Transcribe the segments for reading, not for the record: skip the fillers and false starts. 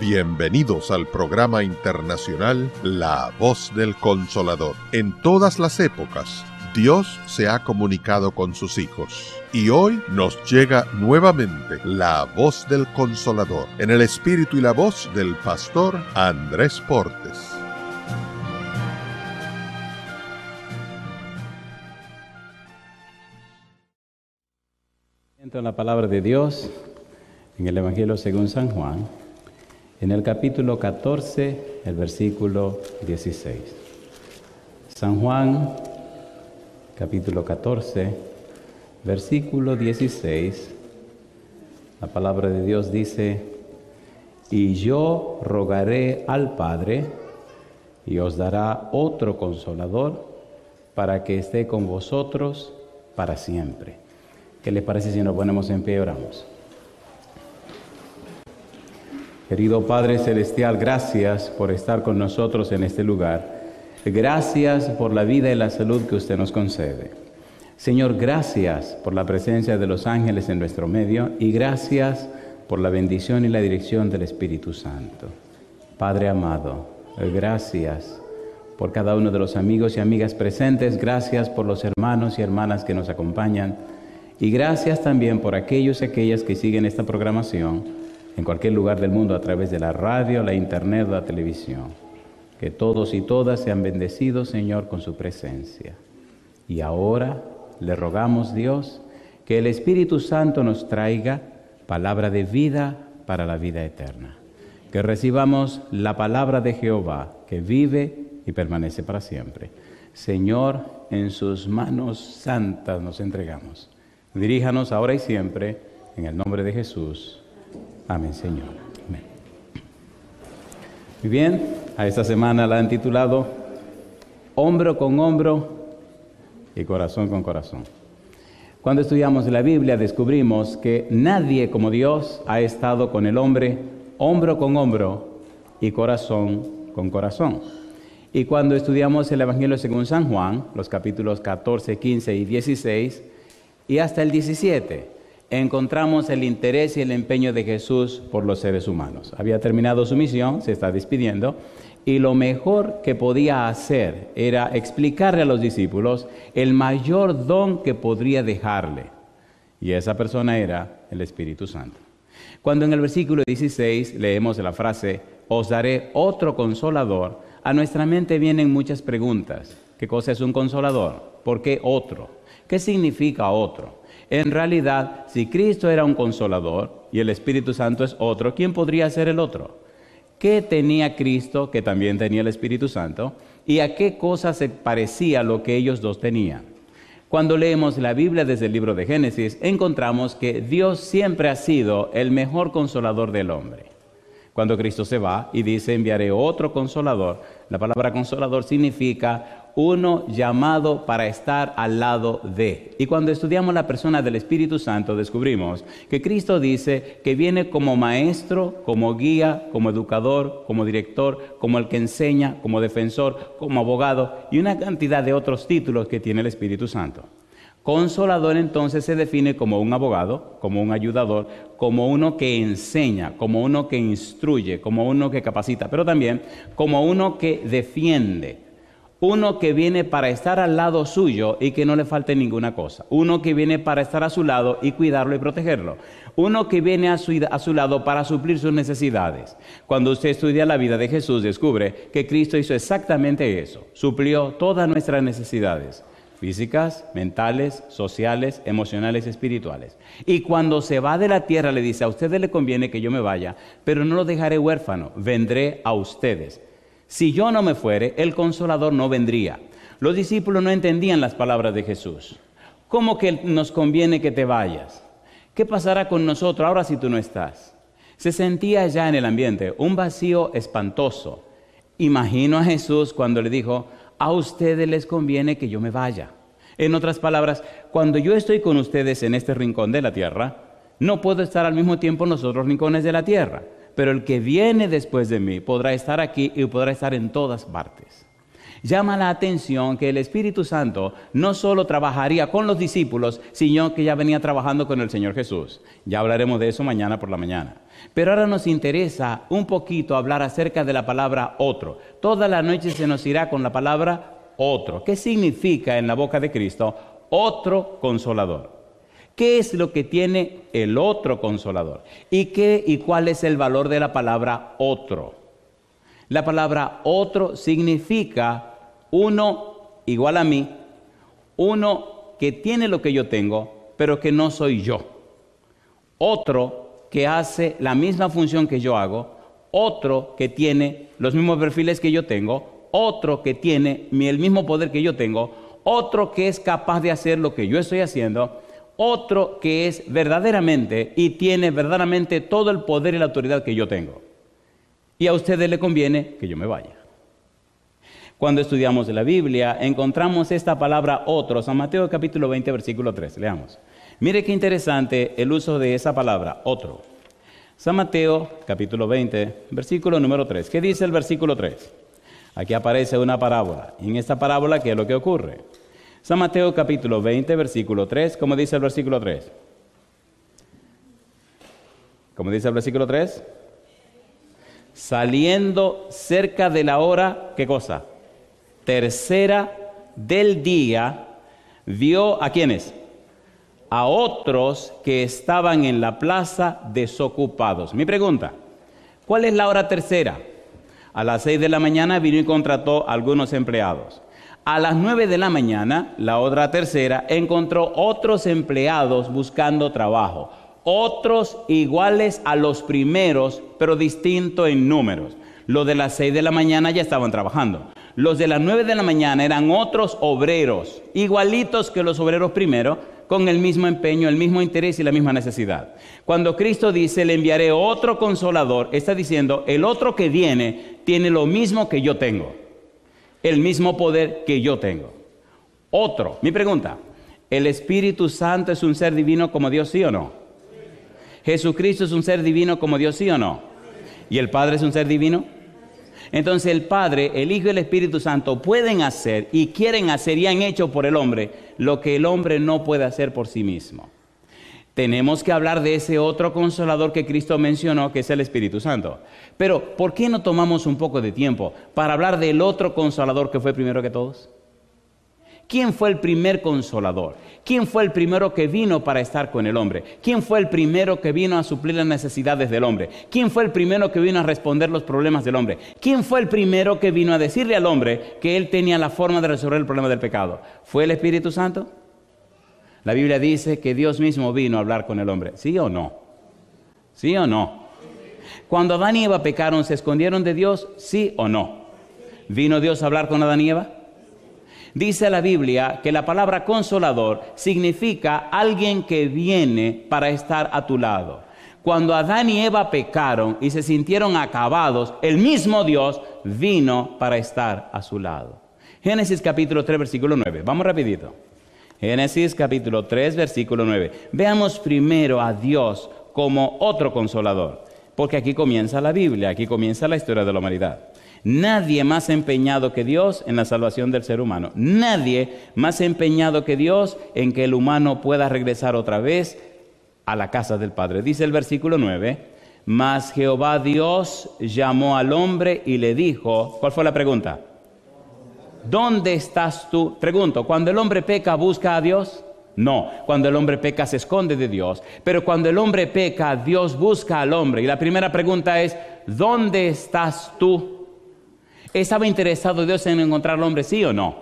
Bienvenidos al programa internacional La Voz del Consolador. En todas las épocas, Dios se ha comunicado con sus hijos. Y hoy nos llega nuevamente la voz del Consolador, en el espíritu y la voz del pastor Andrés Portes. En la palabra de Dios, en el Evangelio según San Juan, en el capítulo 14, el versículo 16. San Juan, capítulo 14, versículo 16, la palabra de Dios dice: y yo rogaré al Padre, y os dará otro Consolador, para que esté con vosotros para siempre. ¿Qué les parece si nos ponemos en pie y oramos? Querido Padre Celestial, gracias por estar con nosotros en este lugar. Gracias por la vida y la salud que usted nos concede. Señor, gracias por la presencia de los ángeles en nuestro medio y gracias por la bendición y la dirección del Espíritu Santo. Padre amado, gracias por cada uno de los amigos y amigas presentes. Gracias por los hermanos y hermanas que nos acompañan. Y gracias también por aquellos y aquellas que siguen esta programación en cualquier lugar del mundo a través de la radio, la internet o la televisión. Que todos y todas sean bendecidos, Señor, con su presencia. Y ahora le rogamos, Dios, que el Espíritu Santo nos traiga palabra de vida para la vida eterna. Que recibamos la palabra de Jehová, que vive y permanece para siempre. Señor, en sus manos santas nos entregamos. Diríjanos ahora y siempre, en el nombre de Jesús. Amén, Señor. Amén. Muy bien, a esta semana la han titulado Hombro con hombro y corazón con corazón. Cuando estudiamos la Biblia descubrimos que nadie como Dios ha estado con el hombre hombro con hombro y corazón con corazón. Y cuando estudiamos el Evangelio según San Juan, los capítulos 14, 15 y 16, y hasta el 17, encontramos el interés y el empeño de Jesús por los seres humanos. Había terminado su misión, se está despidiendo, y lo mejor que podía hacer era explicarle a los discípulos el mayor don que podría dejarle. Y esa persona era el Espíritu Santo. Cuando en el versículo 16 leemos la frase, os daré otro consolador, a nuestra mente vienen muchas preguntas. ¿Qué cosa es un consolador? ¿Por qué otro? ¿Qué significa otro? En realidad, si Cristo era un consolador y el Espíritu Santo es otro, ¿quién podría ser el otro? ¿Qué tenía Cristo que también tenía el Espíritu Santo? ¿Y a qué cosa se parecía lo que ellos dos tenían? Cuando leemos la Biblia desde el libro de Génesis, encontramos que Dios siempre ha sido el mejor consolador del hombre. Cuando Cristo se va y dice, enviaré otro consolador, la palabra consolador significa uno llamado para estar al lado de. Y cuando estudiamos la persona del Espíritu Santo, descubrimos que Cristo dice que viene como maestro, como guía, como educador, como director, como el que enseña, como defensor, como abogado y una cantidad de otros títulos que tiene el Espíritu Santo. Consolador entonces se define como un abogado, como un ayudador, como uno que enseña, como uno que instruye, como uno que capacita, pero también como uno que defiende, uno que viene para estar al lado suyo y que no le falte ninguna cosa, uno que viene para estar a su lado y cuidarlo y protegerlo, uno que viene a su lado para suplir sus necesidades. Cuando usted estudia la vida de Jesús, descubre que Cristo hizo exactamente eso, suplió todas nuestras necesidades físicas, mentales, sociales, emocionales, espirituales. Y cuando se va de la tierra le dice, a ustedes les conviene que yo me vaya, pero no los dejaré huérfano, vendré a ustedes. Si yo no me fuere, el Consolador no vendría. Los discípulos no entendían las palabras de Jesús. ¿Cómo que nos conviene que te vayas? ¿Qué pasará con nosotros ahora si tú no estás? Se sentía ya en el ambiente un vacío espantoso. Imagino a Jesús cuando le dijo, a ustedes les conviene que yo me vaya. En otras palabras, cuando yo estoy con ustedes en este rincón de la tierra, no puedo estar al mismo tiempo en los otros rincones de la tierra. Pero el que viene después de mí podrá estar aquí y podrá estar en todas partes. Llama la atención que el Espíritu Santo no solo trabajaría con los discípulos, sino que ya venía trabajando con el Señor Jesús. Ya hablaremos de eso mañana por la mañana. Pero ahora nos interesa un poquito hablar acerca de la palabra otro. Toda la noche se nos irá con la palabra otro. ¿Qué significa en la boca de Cristo otro consolador? ¿Qué es lo que tiene el otro consolador? ¿Y cuál es el valor de la palabra otro? La palabra otro significa uno igual a mí, uno que tiene lo que yo tengo, pero que no soy yo. Otro que hace la misma función que yo hago, otro que tiene los mismos perfiles que yo tengo, otro que tiene el mismo poder que yo tengo, otro que es capaz de hacer lo que yo estoy haciendo, otro que es verdaderamente y tiene verdaderamente todo el poder y la autoridad que yo tengo. Y a ustedes les conviene que yo me vaya. Cuando estudiamos la Biblia, encontramos esta palabra otro, San Mateo capítulo 20, versículo 3. Leamos. Mire qué interesante el uso de esa palabra, otro. San Mateo capítulo 20, versículo número 3. ¿Qué dice el versículo 3? Aquí aparece una parábola. Y en esta parábola, ¿qué es lo que ocurre? San Mateo capítulo 20, versículo 3. ¿Cómo dice el versículo 3? ¿Cómo dice el versículo 3? Saliendo cerca de la hora, ¿qué cosa? Tercera del día, vio ¿a quiénes? A otros que estaban en la plaza desocupados. Mi pregunta, ¿cuál es la hora tercera? A las 6 de la mañana vino y contrató a algunos empleados. A las 9 de la mañana, la hora tercera, encontró otros empleados buscando trabajo. Otros iguales a los primeros, pero distintos en números. Los de las 6 de la mañana ya estaban trabajando. Los de las 9 de la mañana eran otros obreros, igualitos que los obreros primeros, con el mismo empeño, el mismo interés y la misma necesidad. Cuando Cristo dice, le enviaré otro consolador, está diciendo, el otro que viene tiene lo mismo que yo tengo, el mismo poder que yo tengo. Otro. Mi pregunta, ¿el Espíritu Santo es un ser divino como Dios, sí o no? ¿Jesucristo es un ser divino como Dios, sí o no? ¿Y el Padre es un ser divino? Entonces el Padre, el Hijo y el Espíritu Santo pueden hacer y quieren hacer y han hecho por el hombre lo que el hombre no puede hacer por sí mismo. Tenemos que hablar de ese otro consolador que Cristo mencionó, que es el Espíritu Santo. Pero, ¿por qué no tomamos un poco de tiempo para hablar del otro consolador que fue primero que todos? ¿Quién fue el primer consolador? ¿Quién fue el primero que vino para estar con el hombre? ¿Quién fue el primero que vino a suplir las necesidades del hombre? ¿Quién fue el primero que vino a responder los problemas del hombre? ¿Quién fue el primero que vino a decirle al hombre que él tenía la forma de resolver el problema del pecado? ¿Fue el Espíritu Santo? La Biblia dice que Dios mismo vino a hablar con el hombre. ¿Sí o no? ¿Sí o no? Cuando Adán y Eva pecaron, ¿se escondieron de Dios? ¿Sí o no? ¿Vino Dios a hablar con Adán y Eva? Dice la Biblia que la palabra consolador significa alguien que viene para estar a tu lado. Cuando Adán y Eva pecaron y se sintieron acabados, el mismo Dios vino para estar a su lado. Génesis capítulo 3, versículo 9. Vamos rapidito. Génesis capítulo 3, versículo 9. Veamos primero a Dios como otro consolador, porque aquí comienza la Biblia, aquí comienza la historia de la humanidad. Nadie más empeñado que Dios en la salvación del ser humano. Nadie más empeñado que Dios en que el humano pueda regresar otra vez a la casa del Padre. Dice el versículo 9, mas Jehová Dios llamó al hombre y le dijo, ¿cuál fue la pregunta? ¿Dónde estás tú? Pregunto, ¿cuando el hombre peca busca a Dios? No, cuando el hombre peca se esconde de Dios. Pero cuando el hombre peca, Dios busca al hombre. Y la primera pregunta es, ¿dónde estás tú? ¿Estaba interesado Dios en encontrar al hombre, sí o no?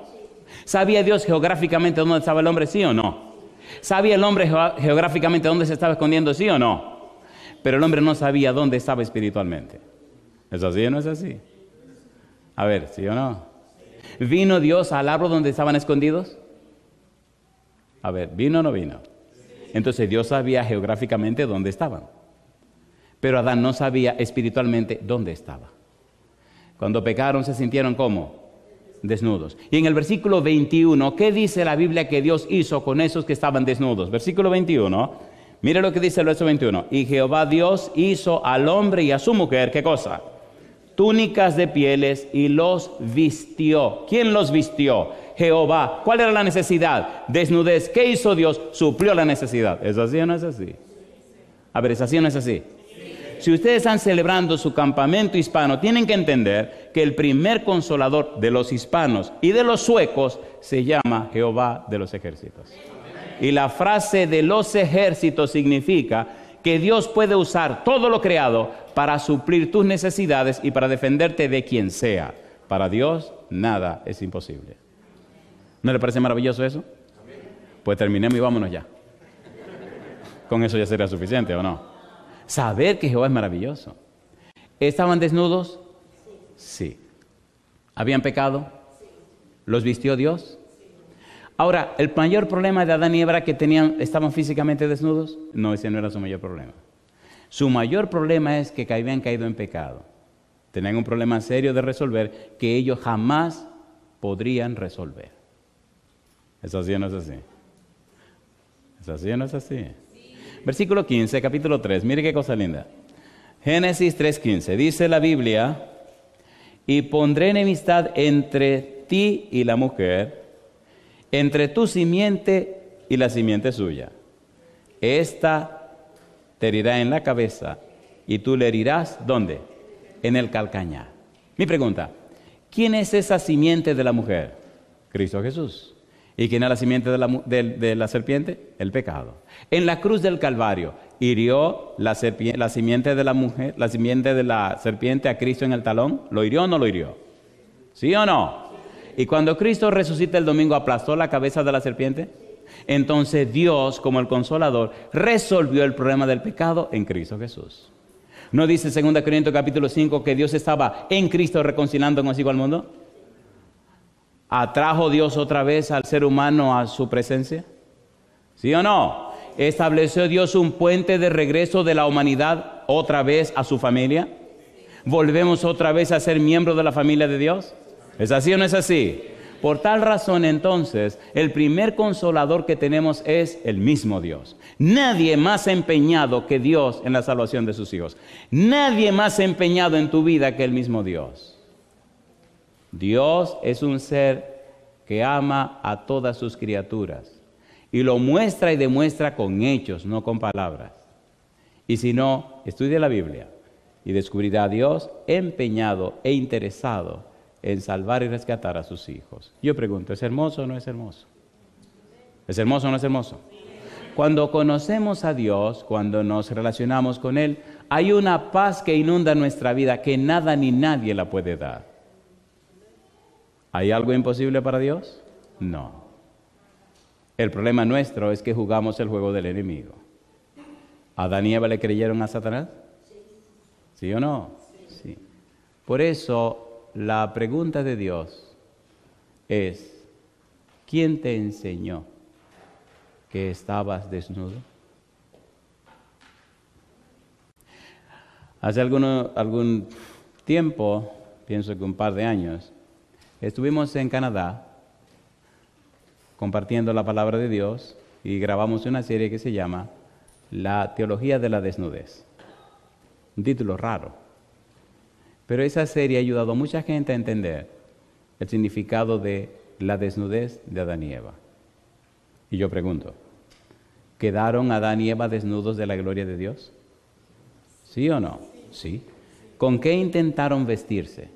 ¿Sabía Dios geográficamente dónde estaba el hombre, sí o no? ¿Sabía el hombre geográficamente dónde se estaba escondiendo, sí o no? Pero el hombre no sabía dónde estaba espiritualmente. ¿Es así o no es así? A ver, ¿sí o no? ¿Vino Dios al árbol donde estaban escondidos? A ver, ¿vino o no vino? Entonces Dios sabía geográficamente dónde estaban. Pero Adán no sabía espiritualmente dónde estaba. Cuando pecaron se sintieron ¿cómo? Desnudos. Y en el versículo 21, ¿qué dice la Biblia que Dios hizo con esos que estaban desnudos? Versículo 21, mire lo que dice el verso 21. Y Jehová Dios hizo al hombre y a su mujer, ¿qué cosa? túnicas de pieles y los vistió. ¿Quién los vistió? Jehová. ¿Cuál era la necesidad? Desnudez. ¿Qué hizo Dios? Suplió la necesidad. ¿Es así o no es así? A ver, ¿es así o no es así? Si ustedes están celebrando su campamento hispano, tienen que entender que el primer consolador de los hispanos y de los suecos se llama Jehová de los ejércitos. Y la frase de los ejércitos significa que Dios puede usar todo lo creado para suplir tus necesidades y para defenderte de quien sea. Para Dios nada es imposible. ¿No le parece maravilloso eso? Pues terminemos y vámonos ya. Con eso ya sería suficiente, ¿o no? Saber que Jehová es maravilloso. ¿Estaban desnudos? Sí. ¿Habían pecado? ¿Los vistió Dios? Ahora, ¿el mayor problema de Adán y Eva era que estaban físicamente desnudos? No, ese no era su mayor problema. Su mayor problema es que habían caído en pecado. Tenían un problema serio de resolver que ellos jamás podrían resolver. ¿Es así o no es así? ¿Es así o no es así? Versículo 15, capítulo 3, mire qué cosa linda. Génesis 3:15, dice la Biblia: y pondré enemistad entre ti y la mujer, entre tu simiente y la simiente suya. Esta te herirá en la cabeza y tú le herirás, ¿dónde? En el calcañar. Mi pregunta, ¿quién es esa simiente de la mujer? Cristo Jesús. ¿Y quién es la simiente de la serpiente? El pecado. En la cruz del Calvario, ¿hirió la simiente de la mujer, la simiente de la serpiente a Cristo en el talón? ¿Lo hirió o no lo hirió? ¿Sí o no? Y cuando Cristo resucita el domingo, ¿aplastó la cabeza de la serpiente? Entonces Dios, como el Consolador, resolvió el problema del pecado en Cristo Jesús. ¿No dice 2 Corintios capítulo 5 que Dios estaba en Cristo reconciliando consigo al mundo? ¿Atrajo Dios otra vez al ser humano a su presencia? ¿Sí o no? ¿Estableció Dios un puente de regreso de la humanidad otra vez a su familia? ¿Volvemos otra vez a ser miembros de la familia de Dios? ¿Es así o no es así? Por tal razón, entonces, el primer consolador que tenemos es el mismo Dios. Nadie más empeñado que Dios en la salvación de sus hijos. Nadie más empeñado en tu vida que el mismo Dios. Dios es un ser que ama a todas sus criaturas y lo muestra y demuestra con hechos, no con palabras. Y si no, estudie la Biblia y descubrirá a Dios empeñado e interesado en salvar y rescatar a sus hijos. Yo pregunto, ¿es hermoso o no es hermoso? ¿Es hermoso o no es hermoso? Cuando conocemos a Dios, cuando nos relacionamos con Él, hay una paz que inunda nuestra vida que nada ni nadie la puede dar. ¿Hay algo imposible para Dios? No. El problema nuestro es que jugamos el juego del enemigo. ¿Adán y Eva le creyeron a Satanás? ¿Sí o no? Sí. Por eso, la pregunta de Dios es, ¿quién te enseñó que estabas desnudo? Hace algún tiempo, pienso que un par de años, estuvimos en Canadá compartiendo la palabra de Dios y grabamos una serie que se llama La Teología de la Desnudez. Un título raro. Pero esa serie ha ayudado a mucha gente a entender el significado de la desnudez de Adán y Eva. Y yo pregunto, ¿quedaron Adán y Eva desnudos de la gloria de Dios? ¿Sí o no? Sí. ¿Con qué intentaron vestirse?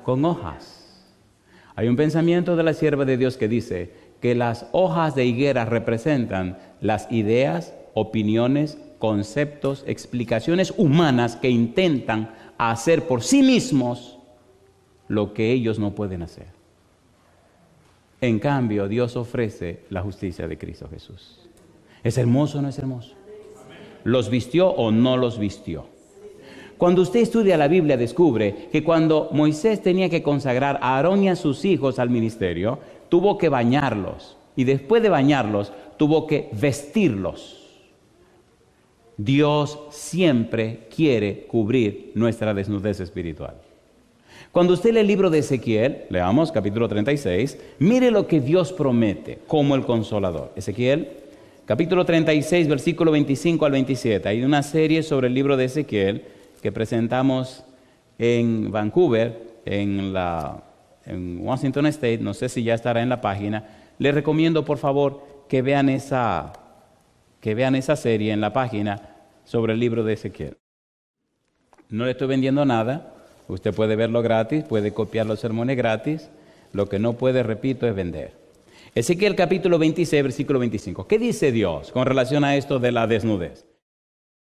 Con hojas. Hay un pensamiento de la sierva de Dios que dice que las hojas de higuera representan las ideas, opiniones, conceptos, explicaciones humanas que intentan hacer por sí mismos lo que ellos no pueden hacer. En cambio, Dios ofrece la justicia de Cristo Jesús. ¿Es hermoso o no es hermoso? ¿Los vistió o no los vistió? Cuando usted estudia la Biblia, descubre que cuando Moisés tenía que consagrar a Aarón y a sus hijos al ministerio, tuvo que bañarlos. Y después de bañarlos, tuvo que vestirlos. Dios siempre quiere cubrir nuestra desnudez espiritual. Cuando usted lee el libro de Ezequiel, leamos capítulo 36, mire lo que Dios promete como el Consolador. Ezequiel, capítulo 36, versículo 25 al 27. Hay una serie sobre el libro de Ezequiel que presentamos en Vancouver, en Washington State, no sé si ya estará en la página. Les recomiendo, por favor, que vean esa serie en la página sobre el libro de Ezequiel. No le estoy vendiendo nada. Usted puede verlo gratis, puede copiar los sermones gratis. Lo que no puede, repito, es vender. Ezequiel capítulo 26, versículo 25. ¿Qué dice Dios con relación a esto de la desnudez?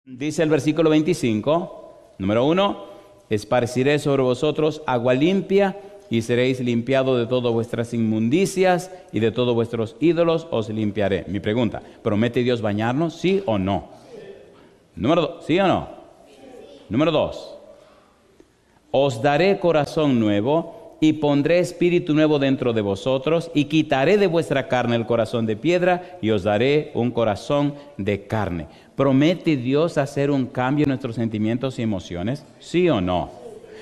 Dice el versículo 25, número 1, esparciré sobre vosotros agua limpia y seréis limpiados de todas vuestras inmundicias y de todos vuestros ídolos os limpiaré. Mi pregunta, ¿promete Dios bañarnos? ¿Sí o no? Número 2, ¿sí o no? Número 2, os daré corazón nuevo y pondré espíritu nuevo dentro de vosotros y quitaré de vuestra carne el corazón de piedra y os daré un corazón de carne. ¿Promete Dios hacer un cambio en nuestros sentimientos y emociones? ¿Sí o no?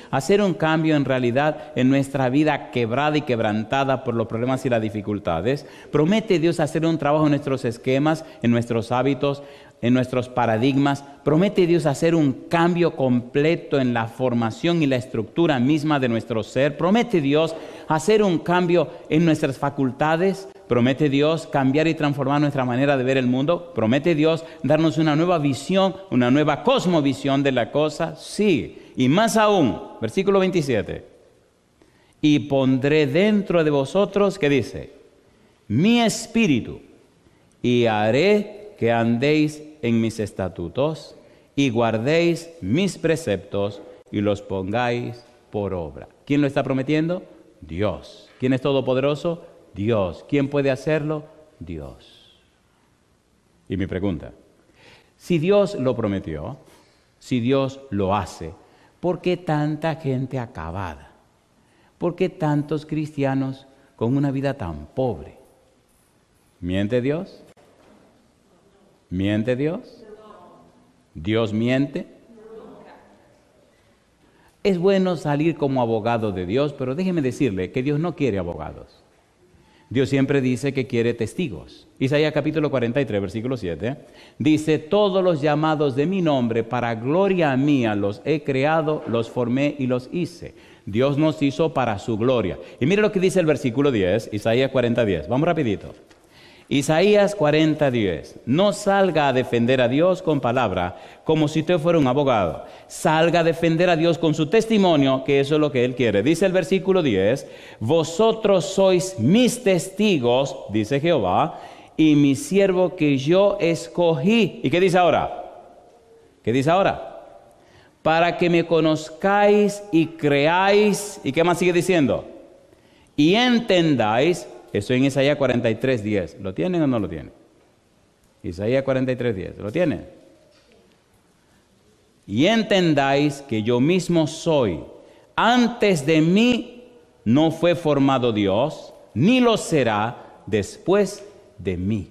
Hacer un cambio en realidad en nuestra vida quebrada y quebrantada por los problemas y las dificultades. ¿Promete Dios hacer un trabajo en nuestros esquemas, en nuestros hábitos, en nuestros paradigmas? ¿Promete Dios hacer un cambio completo en la formación y la estructura misma de nuestro ser? ¿Promete Dios hacer un cambio en nuestras facultades? ¿Promete Dios cambiar y transformar nuestra manera de ver el mundo? ¿Promete Dios darnos una nueva visión, una nueva cosmovisión de la cosa? Sí. Y más aún, versículo 27. Y pondré dentro de vosotros, ¿qué dice? Mi espíritu, y haré que andéis en mis estatutos y guardéis mis preceptos y los pongáis por obra. ¿Quién lo está prometiendo? Dios. ¿Quién es todopoderoso? Dios. ¿Quién puede hacerlo? Dios. Y mi pregunta, si Dios lo prometió, si Dios lo hace, ¿por qué tanta gente acabada? ¿Por qué tantos cristianos con una vida tan pobre? ¿Miente Dios? ¿Miente Dios? ¿Dios miente? Es bueno salir como abogado de Dios, pero déjeme decirle que Dios no quiere abogados. Dios siempre dice que quiere testigos. Isaías capítulo 43, versículo 7, dice, todos los llamados de mi nombre para gloria mía los he creado, los formé y los hice. Dios nos hizo para su gloria. Y mire lo que dice el versículo 10, Isaías 40, 10. Vamos rapidito. Isaías 40, 10. No salga a defender a Dios con palabra, como si usted fuera un abogado. Salga a defender a Dios con su testimonio, que eso es lo que Él quiere. Dice el versículo 10, vosotros sois mis testigos, dice Jehová, y mi siervo que yo escogí. ¿Y qué dice ahora? ¿Qué dice ahora? Para que me conozcáis y creáis. ¿Y qué más sigue diciendo? Y entendáis. Eso en Isaías 43, 10. ¿Lo tienen o no lo tienen? Isaías 43, 10. ¿Lo tienen? Y entendáis que yo mismo soy. Antes de mí no fue formado Dios, ni lo será después de mí.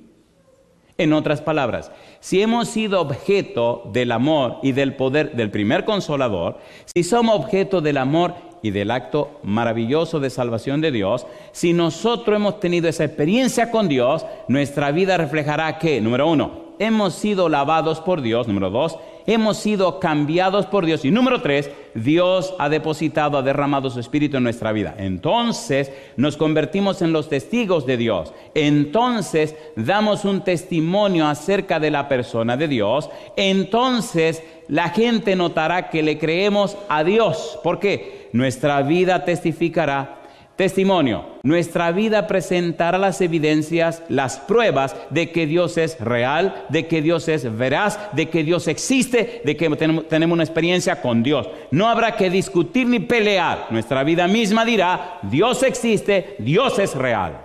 En otras palabras, si hemos sido objeto del amor y del poder del primer Consolador, si somos objeto del amor y del acto maravilloso de salvación de Dios, si nosotros hemos tenido esa experiencia con Dios, nuestra vida reflejará que, número 1, hemos sido lavados por Dios, número 2, hemos sido cambiados por Dios, y número 3, Dios ha depositado, ha derramado su Espíritu en nuestra vida. Entonces nos convertimos en los testigos de Dios. Entonces damos un testimonio acerca de la persona de Dios. Entonces la gente notará que le creemos a Dios. ¿Por qué? Nuestra vida testificará. Testimonio. Nuestra vida presentará las evidencias, las pruebas de que Dios es real, de que Dios es veraz, de que Dios existe, de que tenemos una experiencia con Dios. No habrá que discutir ni pelear. Nuestra vida misma dirá, Dios existe, Dios es real.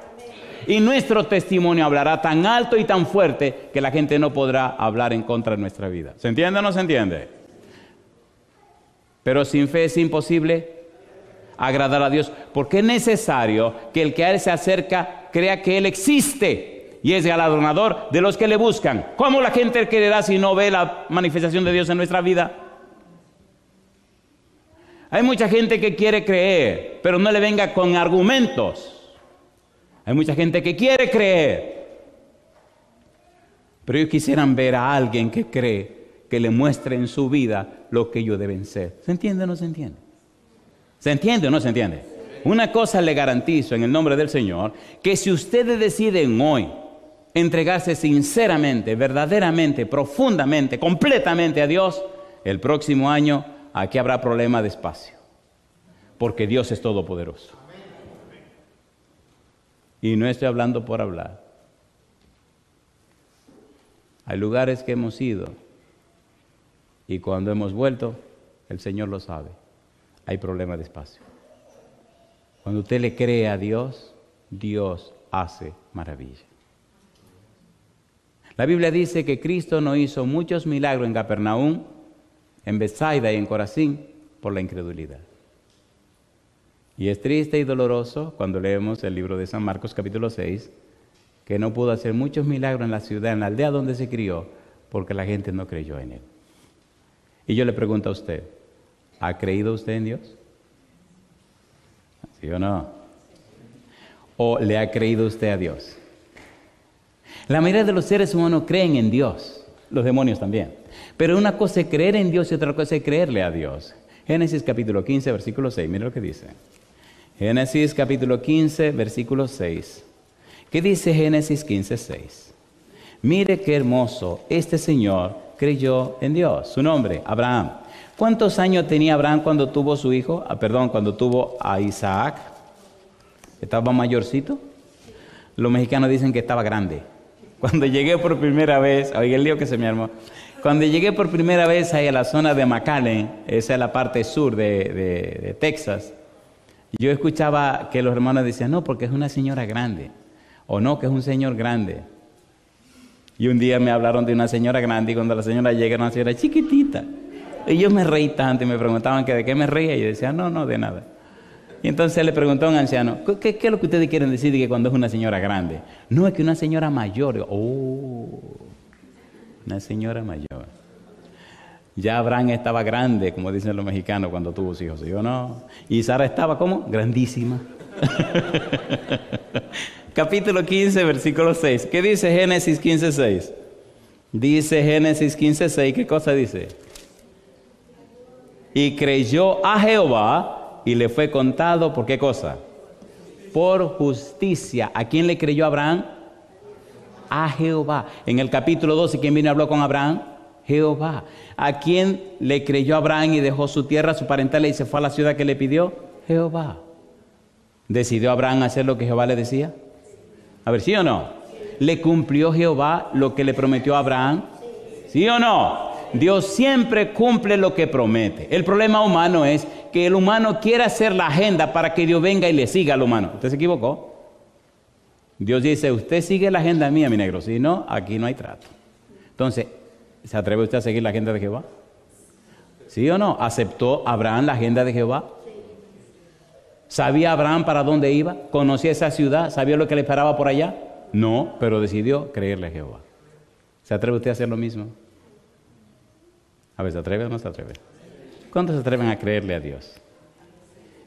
Y nuestro testimonio hablará tan alto y tan fuerte que la gente no podrá hablar en contra de nuestra vida. ¿Se entiende o no se entiende? Pero sin fe es imposible agradar a Dios, porque es necesario que el que a Él se acerca crea que Él existe y es galardonador de los que le buscan. ¿Cómo la gente creerá si no ve la manifestación de Dios en nuestra vida? Hay mucha gente que quiere creer, pero no le venga con argumentos. Hay mucha gente que quiere creer, pero ellos quisieran ver a alguien que cree, que le muestre en su vida lo que ellos deben ser. ¿Se entiende o no se entiende? ¿Se entiende o no se entiende? Una cosa le garantizo en el nombre del Señor, que si ustedes deciden hoy entregarse sinceramente, verdaderamente, profundamente, completamente a Dios, el próximo año aquí habrá problema de espacio, porque Dios es todopoderoso. Y no estoy hablando por hablar. Hay lugares que hemos ido y cuando hemos vuelto, el Señor lo sabe, hay problema de espacio. Cuando usted le cree a Dios, Dios hace maravilla. La Biblia dice que Cristo no hizo muchos milagros en Capernaum, en Betsaida y en Corazín por la incredulidad. Y es triste y doloroso cuando leemos el libro de San Marcos capítulo 6, que no pudo hacer muchos milagros en la ciudad, en la aldea donde se crió, porque la gente no creyó en Él. Y yo le pregunto a usted, ¿ha creído usted en Dios? ¿Sí o no? ¿O le ha creído usted a Dios? La mayoría de los seres humanos creen en Dios, los demonios también. Pero una cosa es creer en Dios y otra cosa es creerle a Dios. Génesis capítulo 15, versículo 6, mira lo que dice. Génesis capítulo 15, versículo 6. ¿Qué dice Génesis 15, 6? Mire qué hermoso, este señor creyó en Dios. Su nombre, Abraham. ¿Cuántos años tenía Abraham cuando tuvo su hijo? Cuando tuvo a Isaac. ¿Estaba mayorcito? Los mexicanos dicen que estaba grande. Cuando llegué por primera vez, oiga el lío que se me armó. Cuando llegué por primera vez ahí a la zona de McAllen, esa es la parte sur de Texas, yo escuchaba que los hermanos decían, no, porque es una señora grande, o no, que es un señor grande. Y un día me hablaron de una señora grande y cuando la señora llega era una señora chiquitita. Y yo me reí tanto y me preguntaban que de qué me reía y yo decía, no, de nada. Y entonces le preguntó a un anciano, ¿qué es lo que ustedes quieren decir de que cuando es una señora grande? No, es que una señora mayor. Una señora mayor. Ya Abraham estaba grande, como dicen los mexicanos, cuando tuvo sus hijos, ¿sí o no? Y Sara estaba, ¿cómo? Grandísima. Capítulo 15, versículo 6. ¿Qué dice Génesis 15, 6? Dice Génesis 15, 6, ¿qué cosa dice? Y creyó a Jehová y le fue contado, ¿por qué cosa? Por justicia. ¿A quién le creyó Abraham? A Jehová. En el capítulo 12, ¿quién vino y habló con Abraham? Jehová. ¿A quién le creyó Abraham y dejó su tierra, su parentela y se fue a la ciudad que le pidió? Jehová. ¿Decidió Abraham hacer lo que Jehová le decía? A ver, ¿sí o no? ¿Le cumplió Jehová lo que le prometió a Abraham? ¿Sí o no? Dios siempre cumple lo que promete. El problema humano es que el humano quiere hacer la agenda para que Dios venga y le siga al humano. ¿Usted se equivocó? Dios dice, usted sigue la agenda mía, mi negro. Si no, aquí no hay trato. Entonces, ¿se atreve usted a seguir la agenda de Jehová? ¿Sí o no? ¿Aceptó Abraham la agenda de Jehová? ¿Sabía Abraham para dónde iba? ¿Conocía esa ciudad? ¿Sabía lo que le esperaba por allá? No, pero decidió creerle a Jehová. ¿Se atreve usted a hacer lo mismo? A ver, ¿se atreve o no se atreve? ¿Cuántos se atreven a creerle a Dios?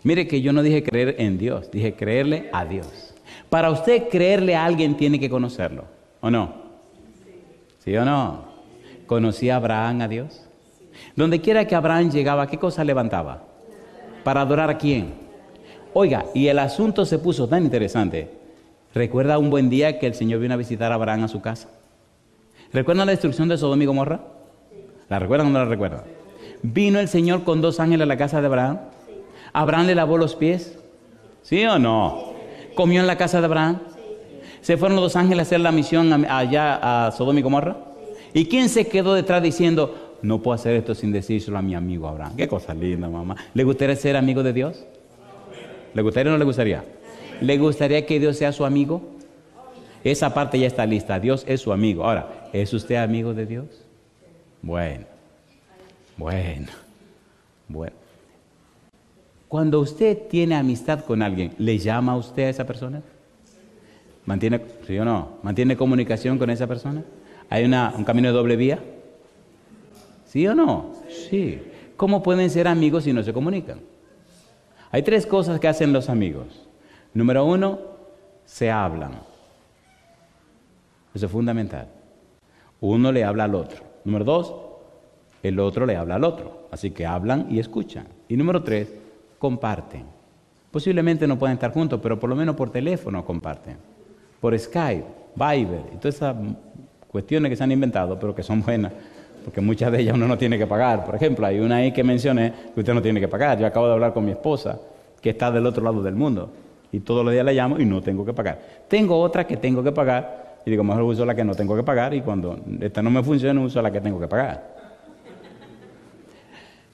Mire que yo no dije creer en Dios, dije creerle a Dios. Para usted creerle a alguien tiene que conocerlo, ¿o no? ¿Sí o no? ¿Conocía Abraham a Dios? Donde quiera que Abraham llegaba, ¿qué cosa levantaba? ¿Para adorar a quién? Oiga, y el asunto se puso tan interesante. ¿Recuerda un buen día que el Señor vino a visitar a Abraham a su casa? ¿Recuerdan la destrucción de Sodoma y Gomorra? ¿La recuerdan o no la recuerdan? ¿Vino el Señor con 2 ángeles a la casa de Abraham? ¿Abraham le lavó los pies? ¿Sí o no? ¿Comió en la casa de Abraham? ¿Se fueron los 2 ángeles a hacer la misión allá a Sodoma y Gomorra? ¿Y quién se quedó detrás diciendo, no puedo hacer esto sin decírselo a mi amigo Abraham? Qué cosa linda, mamá. ¿Le gustaría ser amigo de Dios? ¿Le gustaría o no le gustaría? ¿Le gustaría que Dios sea su amigo? Esa parte ya está lista. Dios es su amigo. Ahora, ¿es usted amigo de Dios? Bueno. Cuando usted tiene amistad con alguien, ¿le llama a usted a esa persona? ¿Mantiene, sí o no? ¿Mantiene comunicación con esa persona? ¿Hay un camino de doble vía? ¿Sí o no? Sí. ¿Cómo pueden ser amigos si no se comunican? Hay 3 cosas que hacen los amigos. Número 1, se hablan. Eso es fundamental. Uno le habla al otro. Número 2, el otro le habla al otro. Así que hablan y escuchan. Y número 3, comparten. Posiblemente no pueden estar juntos, pero por lo menos por teléfono comparten. Por Skype, Viber y todas esas cuestiones que se han inventado, pero que son buenas, porque muchas de ellas uno no tiene que pagar. Por ejemplo, hay una ahí que mencioné que usted no tiene que pagar. Yo acabo de hablar con mi esposa, que está del otro lado del mundo, y todos los días la llamo y no tengo que pagar. Tengo otra que tengo que pagar, y digo, mejor uso la que no tengo que pagar, y cuando esta no me funciona, uso la que tengo que pagar.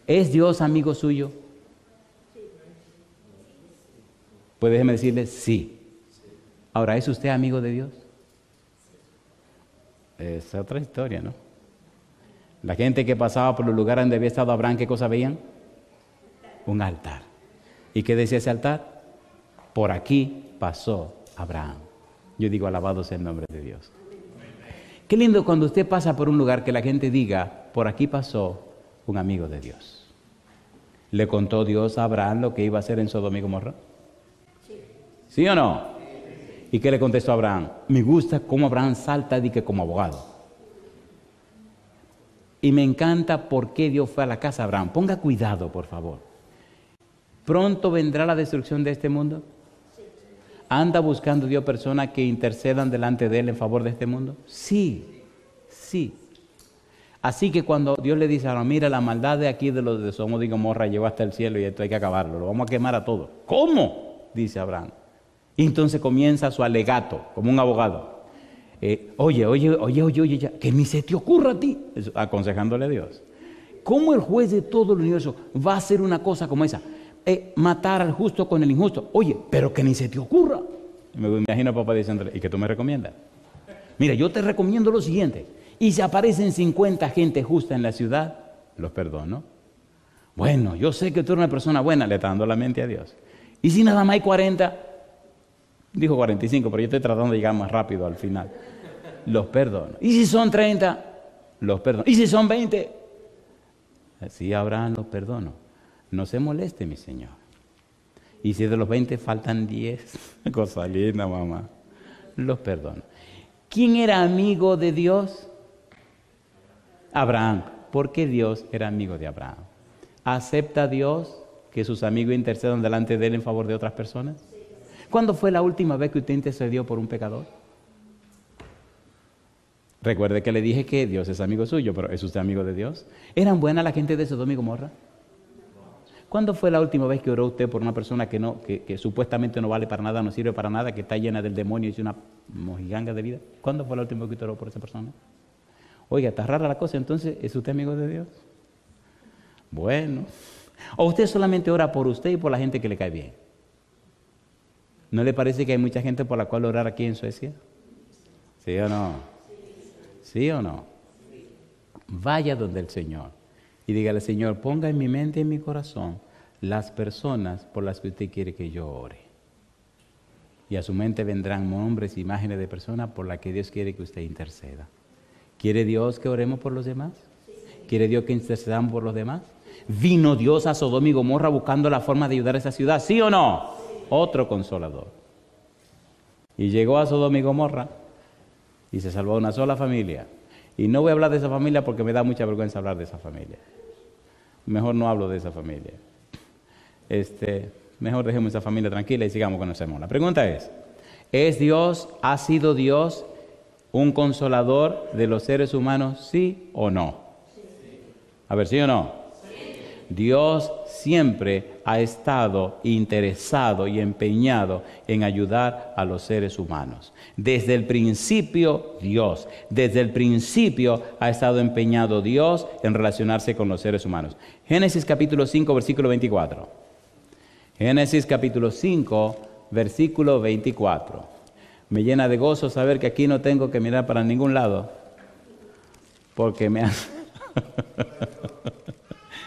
¿Es Dios amigo suyo? Pues déjeme decirle, sí. Ahora, ¿es usted amigo de Dios? Es otra historia, ¿no? La gente que pasaba por los lugares donde había estado Abraham, ¿qué cosa veían? Un altar. ¿Y qué decía ese altar? Por aquí pasó Abraham. Yo digo, alabado sea el nombre de Dios. Qué lindo cuando usted pasa por un lugar que la gente diga, por aquí pasó un amigo de Dios. ¿Le contó Dios a Abraham lo que iba a hacer en Sodoma y Gomorra? ¿Sí o no? ¿Y qué le contestó a Abraham? Me gusta cómo Abraham salta de que como abogado. Y me encanta por qué Dios fue a la casa de Abraham. Ponga cuidado, por favor. ¿Pronto vendrá la destrucción de este mundo? ¿Anda buscando Dios personas que intercedan delante de Él en favor de este mundo? Sí, sí. Así que cuando Dios le dice a Abraham, mira, la maldad de aquí de los de Sodoma y Gomorra llegó hasta el cielo y esto hay que acabarlo, lo vamos a quemar a todos. ¿Cómo? Dice Abraham. Y entonces comienza su alegato, como un abogado. Oye, ya, que ni se te ocurra a ti, aconsejándole a Dios. ¿Cómo el juez de todo el universo va a hacer una cosa como esa? Matar al justo con el injusto. Oye, pero que ni se te ocurra. Me imagino a papá diciéndole, ¿y qué tú me recomiendas? Mira, yo te recomiendo lo siguiente. Y si aparecen 50 gente justa en la ciudad, los perdono. Bueno, yo sé que tú eres una persona buena, le está dando la mente a Dios. Y si nada más hay 40, dijo 45, pero yo estoy tratando de llegar más rápido al final. Los perdono. Y si son 30, los perdono. Y si son 20, así Abraham los perdono. No se moleste, mi Señor. Y si de los 20 faltan 10, cosa linda, mamá, los perdono. ¿Quién era amigo de Dios? Abraham. ¿Por qué Dios era amigo de Abraham? ¿Acepta Dios que sus amigos intercedan delante de Él en favor de otras personas? ¿Cuándo fue la última vez que usted intercedió por un pecador? Recuerde que le dije que Dios es amigo suyo, pero ¿es usted amigo de Dios? ¿Eran buenas la gente de Sodoma y Gomorra? ¿Cuándo fue la última vez que oró usted por una persona que supuestamente no vale para nada, no sirve para nada, que está llena del demonio y es una mojiganga de vida? ¿Cuándo fue la última vez que usted oró por esa persona? Oiga, está rara la cosa, entonces, ¿es usted amigo de Dios? Bueno. ¿O usted solamente ora por usted y por la gente que le cae bien? ¿No le parece que hay mucha gente por la cual orar aquí en Suecia? ¿Sí o no? ¿Sí o no? Vaya donde el Señor y dígale, Señor, ponga en mi mente y en mi corazón las personas por las que usted quiere que yo ore. Y a su mente vendrán nombres, imágenes de personas por las que Dios quiere que usted interceda. ¿Quiere Dios que oremos por los demás? ¿Quiere Dios que intercedamos por los demás? ¿Vino Dios a Sodoma y Gomorra buscando la forma de ayudar a esa ciudad? ¿Sí o no? Otro consolador. Y llegó a Sodoma y Gomorra y se salvó una sola familia. Y no voy a hablar de esa familia porque me da mucha vergüenza hablar de esa familia. Mejor no hablo de esa familia. Mejor dejemos esa familia tranquila y sigamos con el sermón. La pregunta ¿es Dios, ha sido Dios un consolador de los seres humanos, sí o no? A ver, ¿sí o no? Dios siempre ha estado interesado y empeñado en ayudar a los seres humanos. Desde el principio, desde el principio ha estado empeñado Dios en relacionarse con los seres humanos. Génesis capítulo 5, versículo 24. Génesis capítulo 5, versículo 24. Me llena de gozo saber que aquí no tengo que mirar para ningún lado, porque me hace...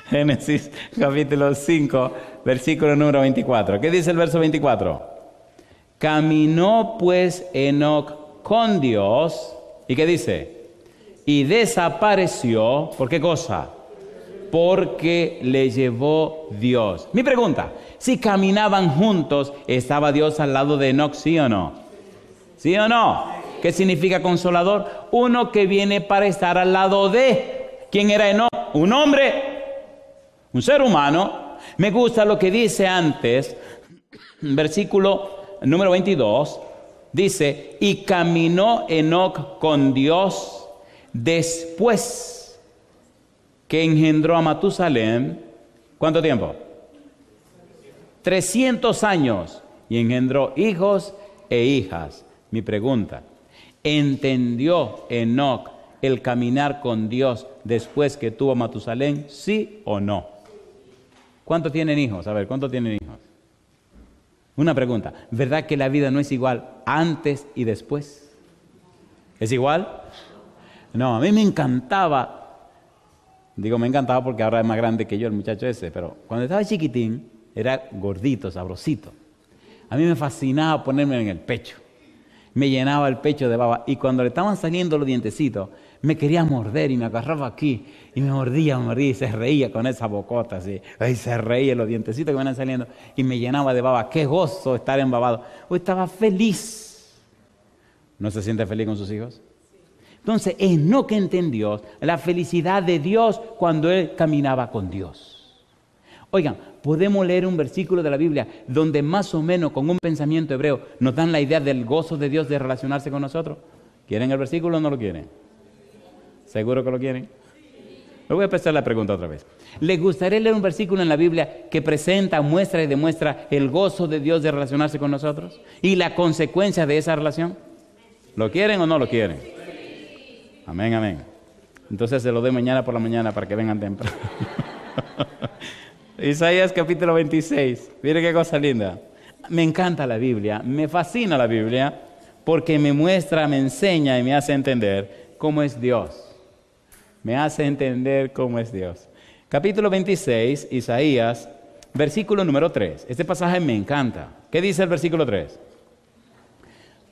Génesis capítulo 5, versículo número 24. ¿Qué dice el verso 24? Caminó pues Enoc con Dios. ¿Y qué dice? Y desapareció. ¿Por qué cosa? Porque le llevó Dios. Mi pregunta, si caminaban juntos, ¿estaba Dios al lado de Enoc, sí o no? ¿Sí o no? ¿Qué significa consolador? Uno que viene para estar al lado de... ¿Quién era Enoc? Un hombre, un ser humano, Me gusta lo que dice antes, versículo número 22, dice, y caminó Enoc con Dios después que engendró a Matusalén. ¿Cuánto tiempo? 300 años. Y engendró hijos e hijas. Mi pregunta, ¿entendió Enoc el caminar con Dios después que tuvo a Matusalén? ¿Sí o no? ¿Cuántos tienen hijos? A ver, ¿cuántos tienen hijos? Una pregunta, ¿verdad que la vida no es igual antes y después? ¿Es igual? No, a mí me encantaba, digo me encantaba porque ahora es más grande que yo el muchacho ese, pero cuando estaba chiquitín era gordito, sabrosito. A mí me fascinaba ponerme en el pecho. Me llenaba el pecho de baba. Y cuando le estaban saliendo los dientecitos, me quería morder y me agarraba aquí. Y me mordía y se reía con esa bocota así. Y se reía los dientecitos que me iban saliendo. Y me llenaba de baba. ¡Qué gozo estar embabado! Hoy estaba feliz. ¿No se siente feliz con sus hijos? Entonces, Enoc entendió la felicidad de Dios cuando él caminaba con Dios. Oigan, podemos leer un versículo de la Biblia donde más o menos con un pensamiento hebreo nos dan la idea del gozo de Dios de relacionarse con nosotros. ¿Quieren el versículo o no lo quieren? ¿Seguro que lo quieren? Le voy a empezar la pregunta otra vez. ¿Les gustaría leer un versículo en la Biblia que presenta, muestra y demuestra el gozo de Dios de relacionarse con nosotros y la consecuencia de esa relación? ¿Lo quieren o no lo quieren? Amén, amén. Entonces se lo doy mañana por la mañana para que vengan temprano. Isaías capítulo 26. Mire qué cosa linda. Me encanta la Biblia, me fascina la Biblia porque me muestra, me enseña y me hace entender cómo es Dios. Me hace entender cómo es Dios. Capítulo 26, Isaías, versículo número 3. Este pasaje me encanta. ¿Qué dice el versículo 3?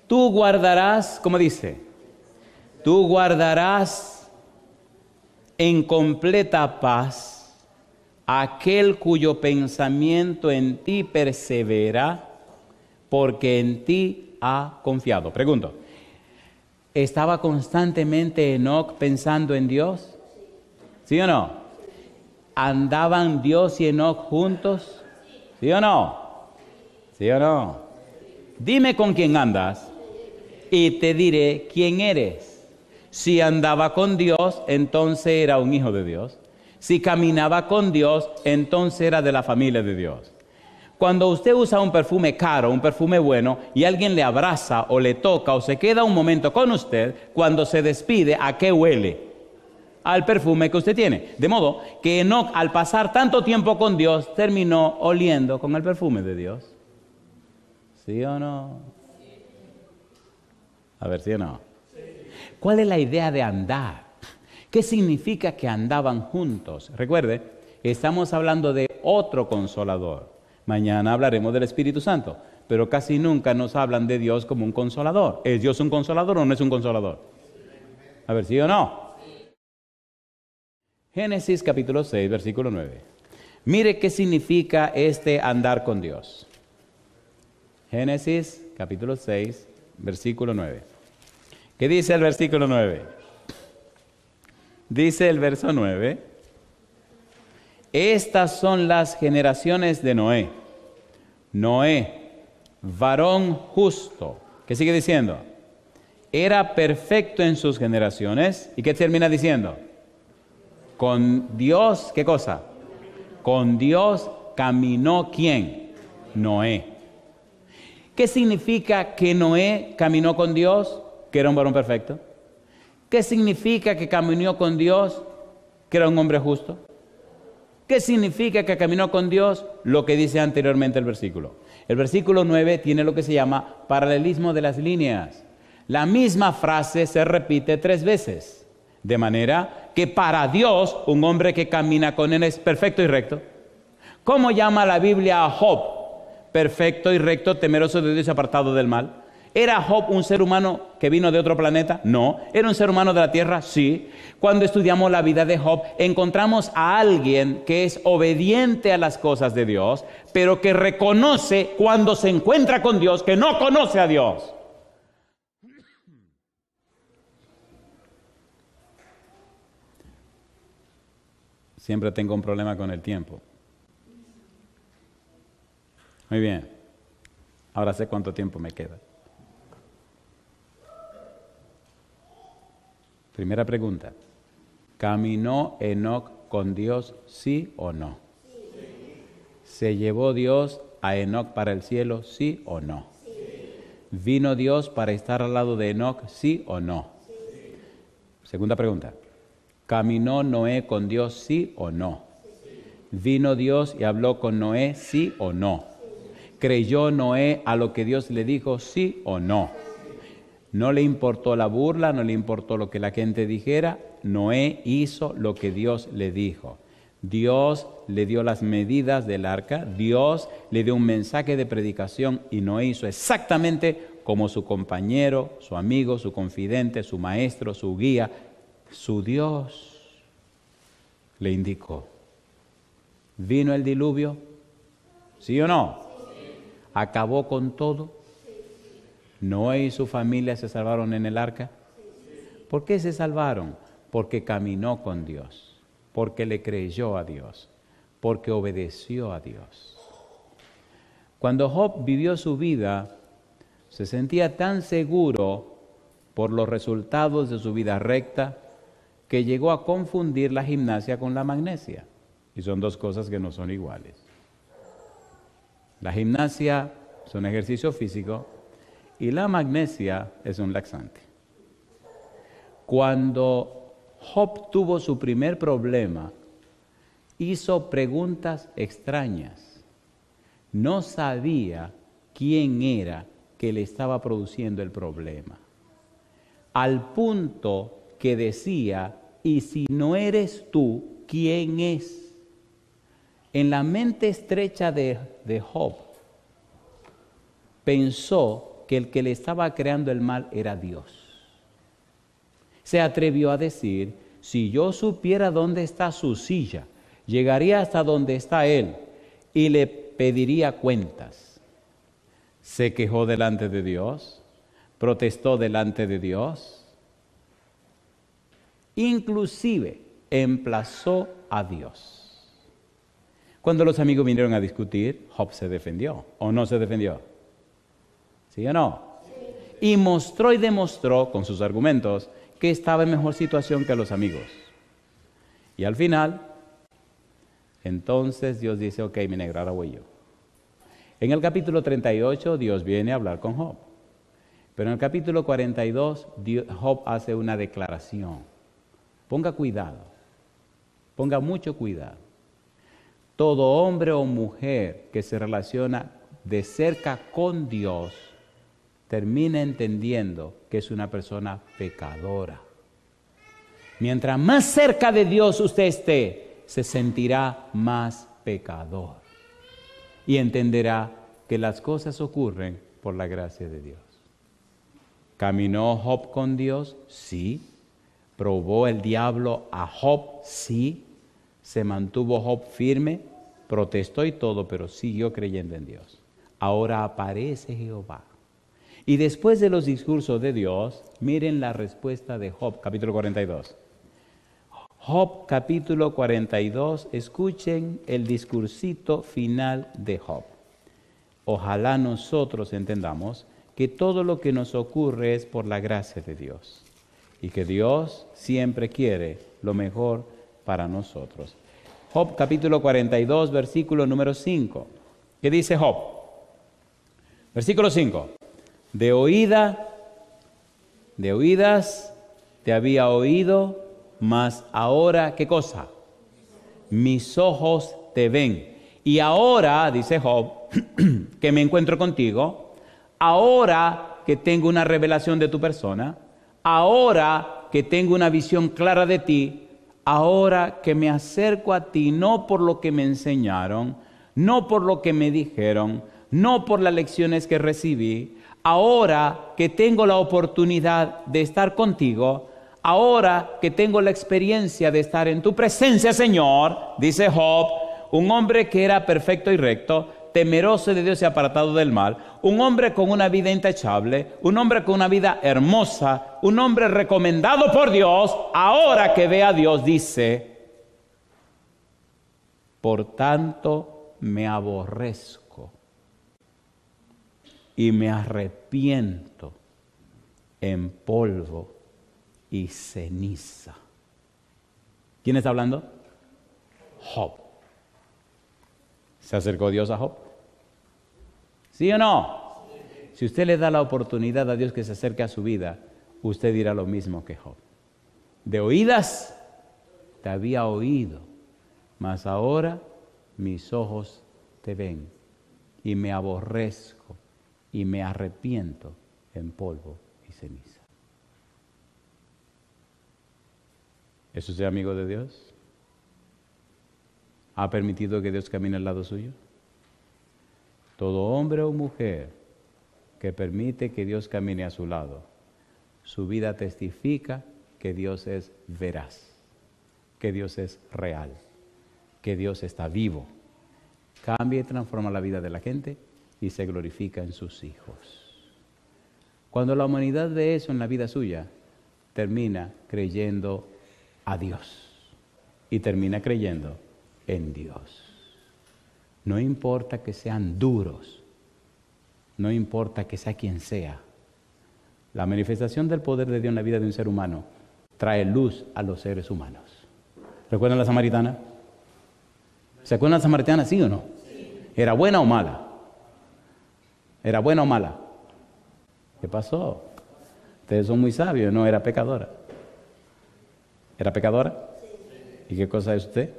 Tú guardarás, ¿cómo dice? Tú guardarás en completa paz aquel cuyo pensamiento en ti persevera, porque en ti ha confiado. Pregunto, ¿estaba constantemente Enoc pensando en Dios? ¿Sí o no? ¿Andaban Dios y Enoc juntos? ¿Sí o no? ¿Sí o no? Dime con quién andas y te diré quién eres. Si andaba con Dios, entonces era un hijo de Dios. Si caminaba con Dios, entonces era de la familia de Dios. Cuando usted usa un perfume caro, un perfume bueno, y alguien le abraza o le toca o se queda un momento con usted, cuando se despide, ¿a qué huele? Al perfume que usted tiene. De modo que Enoc, al pasar tanto tiempo con Dios, terminó oliendo con el perfume de Dios. ¿Sí o no? A ver, ¿sí o no? ¿Cuál es la idea de andar? ¿Qué significa que andaban juntos? Recuerde, estamos hablando de otro consolador. Mañana hablaremos del Espíritu Santo, pero casi nunca nos hablan de Dios como un consolador. ¿Es Dios un consolador o no es un consolador? A ver, ¿sí o no? Génesis capítulo 6, versículo 9. Mire qué significa este andar con Dios. Génesis capítulo 6, versículo 9. ¿Qué dice el versículo 9? Dice el verso 9, estas son las generaciones de Noé. Noé, varón justo. ¿Qué sigue diciendo? Era perfecto en sus generaciones. ¿Y qué termina diciendo? Con Dios, ¿qué cosa? Con Dios caminó ¿quién? Noé. ¿Qué significa que Noé caminó con Dios? Que era un varón perfecto. ¿Qué significa que caminó con Dios? Que era un hombre justo. ¿Qué significa que caminó con Dios? Lo que dice anteriormente el versículo. El versículo 9 tiene lo que se llama paralelismo de las líneas. La misma frase se repite 3 veces. De manera que para Dios, un hombre que camina con él es perfecto y recto. ¿Cómo llama la Biblia a Job? Perfecto y recto, temeroso de Dios y apartado del mal. ¿Era Job un ser humano que vino de otro planeta? No. ¿Era un ser humano de la tierra? Sí. Cuando estudiamos la vida de Job, encontramos a alguien que es obediente a las cosas de Dios, pero que reconoce cuando se encuentra con Dios que no conoce a Dios. Siempre tengo un problema con el tiempo. Muy bien. Ahora sé cuánto tiempo me queda. Primera pregunta. ¿Caminó Enoc con Dios, sí o no? Sí. ¿Se llevó Dios a Enoc para el cielo, sí o no? Sí. ¿Vino Dios para estar al lado de Enoc, sí o no? Sí. Segunda pregunta. ¿Caminó Noé con Dios, sí o no? Sí. ¿Vino Dios y habló con Noé, sí o no? Sí. ¿Creyó Noé a lo que Dios le dijo, sí o no? No le importó la burla, no le importó lo que la gente dijera. Noé hizo lo que Dios le dijo. Dios le dio las medidas del arca, Dios le dio un mensaje de predicación y Noé hizo exactamente como su compañero, su amigo, su confidente, su maestro, su guía, su Dios le indicó. ¿Vino el diluvio? ¿Sí o no? ¿Acabó con todo? ¿Noé y su familia se salvaron en el arca? ¿Por qué se salvaron? Porque caminó con Dios, porque le creyó a Dios, porque obedeció a Dios. Cuando Job vivió su vida, se sentía tan seguro por los resultados de su vida recta que llegó a confundir la gimnasia con la magnesia. Y son dos cosas que no son iguales. La gimnasia es un ejercicio físico y la magnesia es un laxante. Cuando Job tuvo su primer problema, hizo preguntas extrañas. No sabía quién era que le estaba produciendo el problema. Al punto que decía, y si no eres tú, ¿quién es? En la mente estrecha de Job, pensó que el que le estaba creando el mal era Dios. Se atrevió a decir, si yo supiera dónde está su silla, llegaría hasta donde está él y le pediría cuentas. Se quejó delante de Dios, protestó delante de Dios, inclusive emplazó a Dios. Cuando los amigos vinieron a discutir, Job se defendió, ¿o no se defendió? ¿Sí o no? Sí. Y mostró y demostró con sus argumentos que estaba en mejor situación que los amigos. Y al final, entonces Dios dice, ok, mi negro, ahora voy yo. En el capítulo 38 Dios viene a hablar con Job. Pero en el capítulo 42 Job hace una declaración. Ponga cuidado, ponga mucho cuidado. Todo hombre o mujer que se relaciona de cerca con Dios termina entendiendo que es una persona pecadora. Mientras más cerca de Dios usted esté, se sentirá más pecador y entenderá que las cosas ocurren por la gracia de Dios. ¿Caminó Job con Dios? Sí. ¿Probó el diablo a Job? Sí. ¿Se mantuvo Job firme? Protestó y todo, pero siguió creyendo en Dios. Ahora aparece Jehová. Y después de los discursos de Dios, miren la respuesta de Job, capítulo 42. Job, capítulo 42, escuchen el discursito final de Job. Ojalá nosotros entendamos que todo lo que nos ocurre es por la gracia de Dios y que Dios siempre quiere lo mejor para nosotros. Job, capítulo 42, versículo número 5. ¿Qué dice Job? Versículo 5. De oídas te había oído, mas ahora, ¿qué cosa? Mis ojos te ven. Y ahora, dice Job, que me encuentro contigo, ahora que tengo una revelación de tu persona, ahora que tengo una visión clara de ti, ahora que me acerco a ti, no por lo que me enseñaron, no por lo que me dijeron, no por las lecciones que recibí, ahora que tengo la oportunidad de estar contigo, ahora que tengo la experiencia de estar en tu presencia, Señor, dice Job, un hombre que era perfecto y recto, temeroso de Dios y apartado del mal, un hombre con una vida intachable, un hombre con una vida hermosa, un hombre recomendado por Dios, ahora que ve a Dios dice, por tanto me aborrezco y me arrepiento en polvo y ceniza. ¿Quién está hablando? Job. ¿Se acercó Dios a Job? ¿Sí o no? Si usted le da la oportunidad a Dios que se acerque a su vida, usted dirá lo mismo que Job. De oídas te había oído, mas ahora mis ojos te ven y me aborrezco y me arrepiento en polvo y ceniza. ¿Es usted amigo de Dios? ¿Ha permitido que Dios camine al lado suyo? Todo hombre o mujer que permite que Dios camine a su lado, su vida testifica que Dios es veraz, que Dios es real, que Dios está vivo, cambia y transforma la vida de la gente y se glorifica en sus hijos. Cuando la humanidad ve eso en la vida suya, termina creyendo a Dios y termina creyendo en Dios. No importa que sean duros, no importa que sea quien sea, la manifestación del poder de Dios en la vida de un ser humano trae luz a los seres humanos. ¿Recuerdan la samaritana? ¿Se acuerdan de la samaritana, sí o no? Sí. ¿Era buena o mala? ¿Era buena o mala? ¿Qué pasó? Ustedes son muy sabios, no era pecadora. ¿Era pecadora? Sí. ¿Y qué cosa es usted?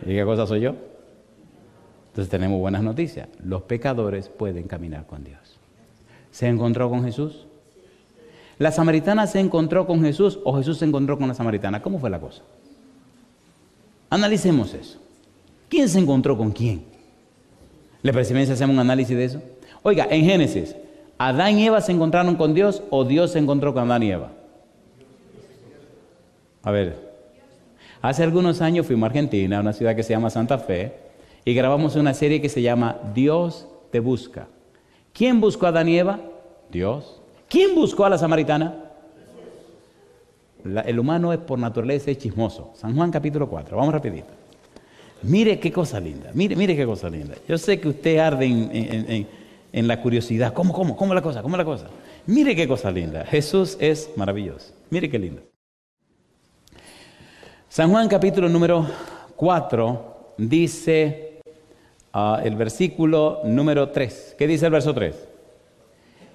¿Y qué cosa soy yo? Entonces tenemos buenas noticias. Los pecadores pueden caminar con Dios. ¿Se encontró con Jesús? ¿La samaritana se encontró con Jesús o Jesús se encontró con la samaritana? ¿Cómo fue la cosa? Analicemos eso. ¿Quién se encontró con quién? ¿Le parece bien si hacemos un análisis de eso? Oiga, en Génesis, ¿Adán y Eva se encontraron con Dios o Dios se encontró con Adán y Eva? A ver, hace algunos años fuimos a Argentina, a una ciudad que se llama Santa Fe, y grabamos una serie que se llama Dios te busca. ¿Quién buscó a Adán y Eva? Dios. ¿Quién buscó a la samaritana? El humano es por naturaleza chismoso. San Juan capítulo 4, vamos rapidito. Mire qué cosa linda, mire qué cosa linda. Yo sé que usted arde en la curiosidad. ¿Cómo es la cosa? ¿Cómo es la cosa? Mire qué cosa linda. Jesús es maravilloso. Mire qué lindo. San Juan capítulo número 4 dice el versículo número 3. ¿Qué dice el verso 3?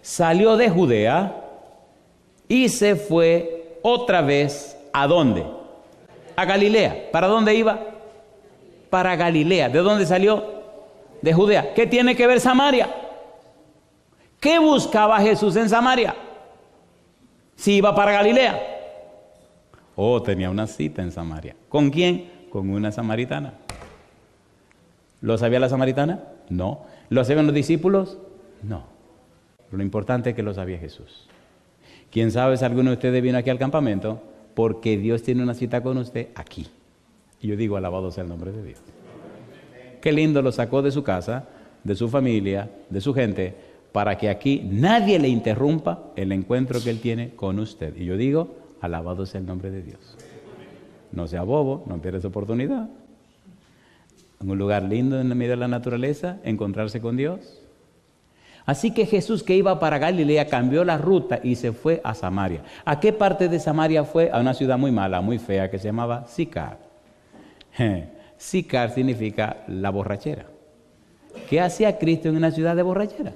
Salió de Judea y se fue otra vez, ¿a dónde? A Galilea. ¿Para dónde iba? Para Galilea. ¿De dónde salió? De Judea. ¿Qué tiene que ver Samaria? ¿Qué buscaba Jesús en Samaria? Si iba para Galilea. Oh, tenía una cita en Samaria. ¿Con quién? Con una samaritana. ¿Lo sabía la samaritana? No. ¿Lo sabían los discípulos? No. Lo importante es que lo sabía Jesús. ¿Quién sabe si alguno de ustedes vino aquí al campamento? Porque Dios tiene una cita con usted aquí. Y yo digo, alabado sea el nombre de Dios. Qué lindo lo sacó de su casa, de su familia, de su gente, para que aquí nadie le interrumpa el encuentro que Él tiene con usted. Y yo digo, alabado sea el nombre de Dios. No sea bobo, no pierda esa oportunidad. En un lugar lindo en medio de la naturaleza, encontrarse con Dios. Así que Jesús, que iba para Galilea, cambió la ruta y se fue a Samaria. ¿A qué parte de Samaria fue? A una ciudad muy mala, muy fea, que se llamaba Sicar. Sicar significa la borrachera. ¿Qué hacía Cristo en una ciudad de borrachera?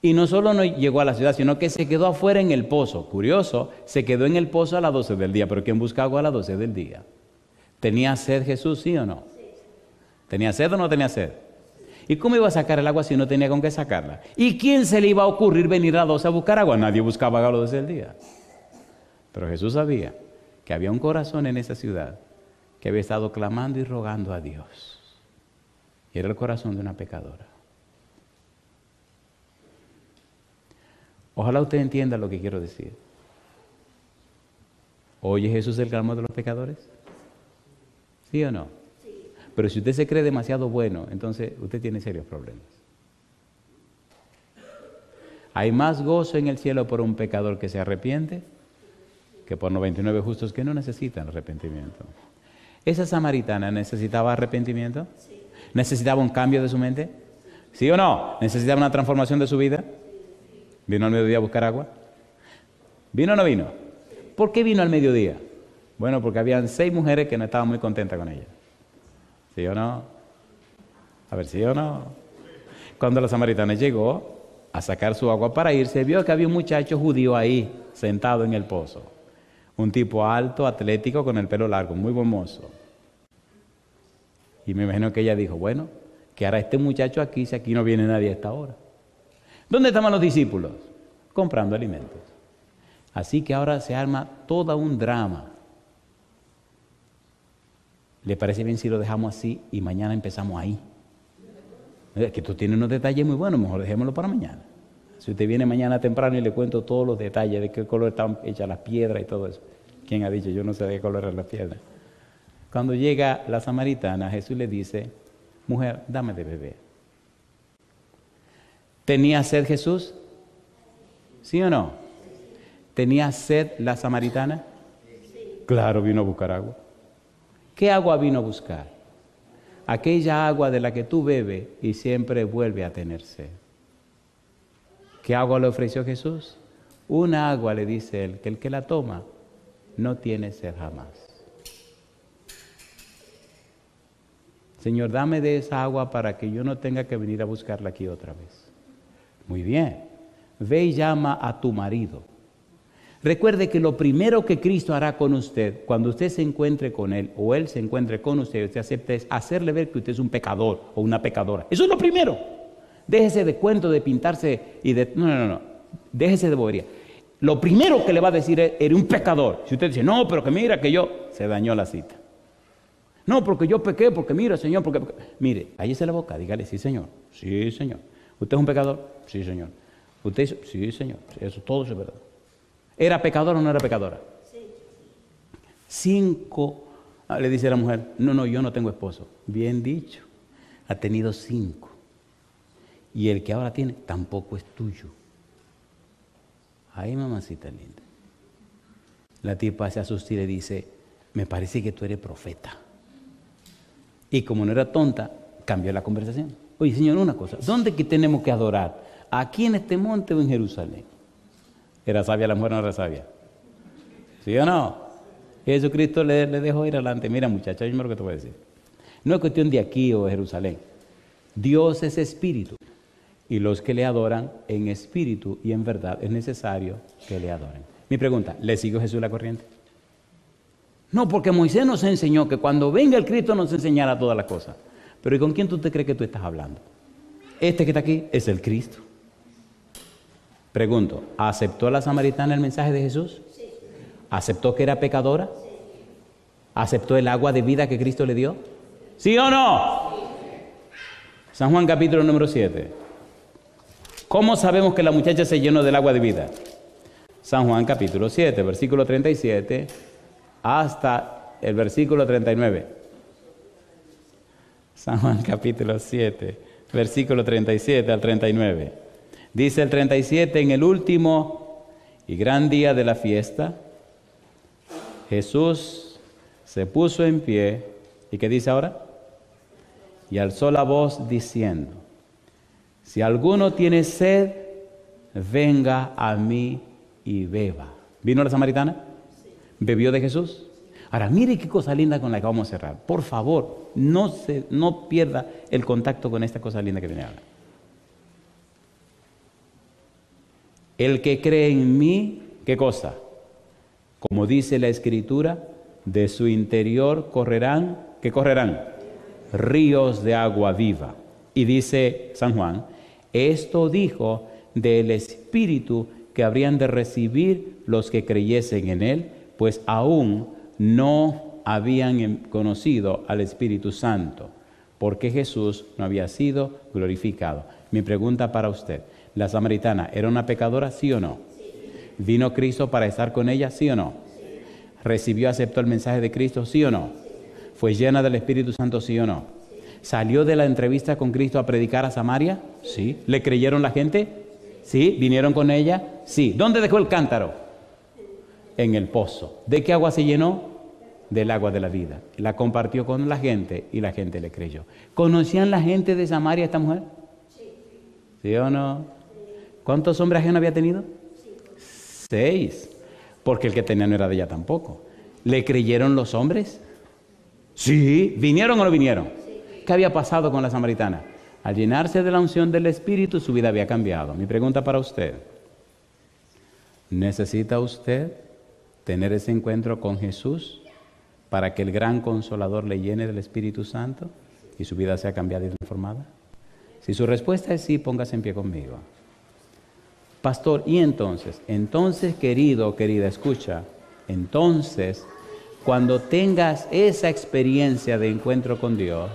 Y no solo no llegó a la ciudad, sino que se quedó afuera en el pozo. Curioso, se quedó en el pozo a las 12 del día. ¿Pero quién busca agua a las 12 del día? ¿Tenía sed Jesús, sí o no? ¿Tenía sed o no tenía sed? ¿Y cómo iba a sacar el agua si no tenía con qué sacarla? ¿Y quién se le iba a ocurrir venir a las 12 a buscar agua? Nadie buscaba agua a las 12 del día. Pero Jesús sabía que había un corazón en esa ciudad que había estado clamando y rogando a Dios. Y era el corazón de una pecadora. Ojalá usted entienda lo que quiero decir. ¿Oye Jesús el clamor de los pecadores? ¿Sí o no? Sí. Pero si usted se cree demasiado bueno, entonces usted tiene serios problemas. Hay más gozo en el cielo por un pecador que se arrepiente que por 99 justos que no necesitan arrepentimiento. ¿Esa samaritana necesitaba arrepentimiento? Sí. ¿Necesitaba un cambio de su mente? ¿Sí o no? ¿Necesitaba una transformación de su vida? ¿Vino al mediodía a buscar agua? ¿Vino o no vino? ¿Por qué vino al mediodía? Bueno, porque habían 6 mujeres que no estaban muy contentas con ella. ¿Sí o no? A ver, ¿sí o no? Cuando la samaritana llegó a sacar su agua para irse, vio que había un muchacho judío ahí, sentado en el pozo. Un tipo alto, atlético, con el pelo largo, muy buen mozo. Y me imagino que ella dijo, bueno, ¿qué hará este muchacho aquí si aquí no viene nadie a esta hora? ¿Dónde estaban los discípulos? Comprando alimentos. Así que ahora se arma todo un drama. ¿Le parece bien si lo dejamos así y mañana empezamos ahí? Que tú tienes unos detalles muy buenos, mejor dejémoslo para mañana. Si usted viene mañana temprano y le cuento todos los detalles de qué color están hechas las piedras y todo eso. ¿Quién ha dicho? Yo no sé de qué color eran las piedras. Cuando llega la samaritana, Jesús le dice, mujer, dame de beber. ¿Tenía sed Jesús? ¿Sí o no? ¿Tenía sed la samaritana? Claro, vino a buscar agua. ¿Qué agua vino a buscar? Aquella agua de la que tú bebes y siempre vuelve a tener sed. ¿Qué agua le ofreció Jesús? Una agua, le dice él, que el que la toma no tiene sed jamás. Señor, dame de esa agua para que yo no tenga que venir a buscarla aquí otra vez. Muy bien. Ve y llama a tu marido. Recuerde que lo primero que Cristo hará con usted, cuando usted se encuentre con Él o Él se encuentre con usted y usted acepte, es hacerle ver que usted es un pecador o una pecadora. Eso es lo primero. Déjese de cuento, de pintarse y de... No. Déjese de bobería. Lo primero que le va a decir es, eres un pecador. Si usted dice, no, pero que mira que yo... Se dañó la cita. No, porque yo pequé, porque mira, Señor, porque... Mire, cállese la boca, dígale, sí, Señor. Sí, Señor. ¿Usted es un pecador? Sí, Señor. ¿Usted hizo? Sí, Señor. Eso, todo eso es verdad. ¿Era pecadora o no era pecadora? Sí. 5, le dice la mujer, no, yo no tengo esposo. Bien dicho, ha tenido 5. Y el que ahora tiene tampoco es tuyo. Ay, mamacita linda. La tipa se asusta y le dice, me parece que tú eres profeta. Y como no era tonta, cambió la conversación. Oye, Señor, una cosa, ¿dónde que tenemos que adorar? ¿Aquí en este monte o en Jerusalén? ¿Era sabia la mujer o no era sabia? ¿Sí o no? Jesucristo le dejó ir adelante. Mira, muchacha, yo lo que te voy a decir. No es cuestión de aquí o de Jerusalén. Dios es espíritu. Y los que le adoran en espíritu y en verdad es necesario que le adoren. Mi pregunta, ¿le siguió Jesús la corriente? No, porque Moisés nos enseñó que cuando venga el Cristo nos enseñará todas las cosas. Pero ¿y con quién tú te crees que tú estás hablando? Este que está aquí es el Cristo. Pregunto, ¿aceptó la samaritana el mensaje de Jesús? Sí. ¿Aceptó que era pecadora? Sí. ¿Aceptó el agua de vida que Cristo le dio? ¿Sí o no? Sí. San Juan capítulo número 7. ¿Cómo sabemos que la muchacha se llenó del agua de vida? San Juan capítulo 7, versículo 37 hasta el versículo 39. San Juan capítulo 7, versículo 37 al 39. Dice el 37, en el último y gran día de la fiesta, Jesús se puso en pie, ¿y qué dice ahora? Y alzó la voz diciendo, si alguno tiene sed, venga a mí y beba. ¿Vino la samaritana? Sí. ¿Bebió de Jesús? Ahora, mire qué cosa linda con la que vamos a cerrar. Por favor, no pierda el contacto con esta cosa linda que viene ahora. El que cree en mí, ¿qué cosa? Como dice la Escritura, de su interior correrán, ¿qué correrán? Ríos de agua viva. Y dice San Juan, esto dijo del Espíritu que habrían de recibir los que creyesen en Él, pues aún no habían conocido al Espíritu Santo, porque Jesús no había sido glorificado. Mi pregunta para usted, ¿la samaritana era una pecadora, sí o no? Sí. ¿Vino Cristo para estar con ella, sí o no? Sí. ¿Recibió, aceptó el mensaje de Cristo, sí o no? Sí. ¿Fue llena del Espíritu Santo, sí o no? Sí. ¿Salió de la entrevista con Cristo a predicar a Samaria? Sí. ¿Le creyeron la gente? Sí. ¿Vinieron con ella? Sí. ¿Dónde dejó el cántaro? En el pozo. ¿De qué agua se llenó? Del agua de la vida. La compartió con la gente y la gente le creyó. ¿Conocían la gente de Samaria a esta mujer? Sí. ¿Sí o no? ¿Cuántos hombres ajenos había tenido? 6. Porque el que tenía no era de ella tampoco. ¿Le creyeron los hombres? Sí. ¿Vinieron o no vinieron? ¿Qué había pasado con la samaritana? Al llenarse de la unción del Espíritu, su vida había cambiado. Mi pregunta para usted: ¿necesita usted tener ese encuentro con Jesús para que el gran Consolador le llene del Espíritu Santo y su vida sea cambiada y transformada? Si su respuesta es sí, póngase en pie conmigo. Pastor, ¿y entonces? Entonces, querido o querida, escucha. Entonces, cuando tengas esa experiencia de encuentro con Dios,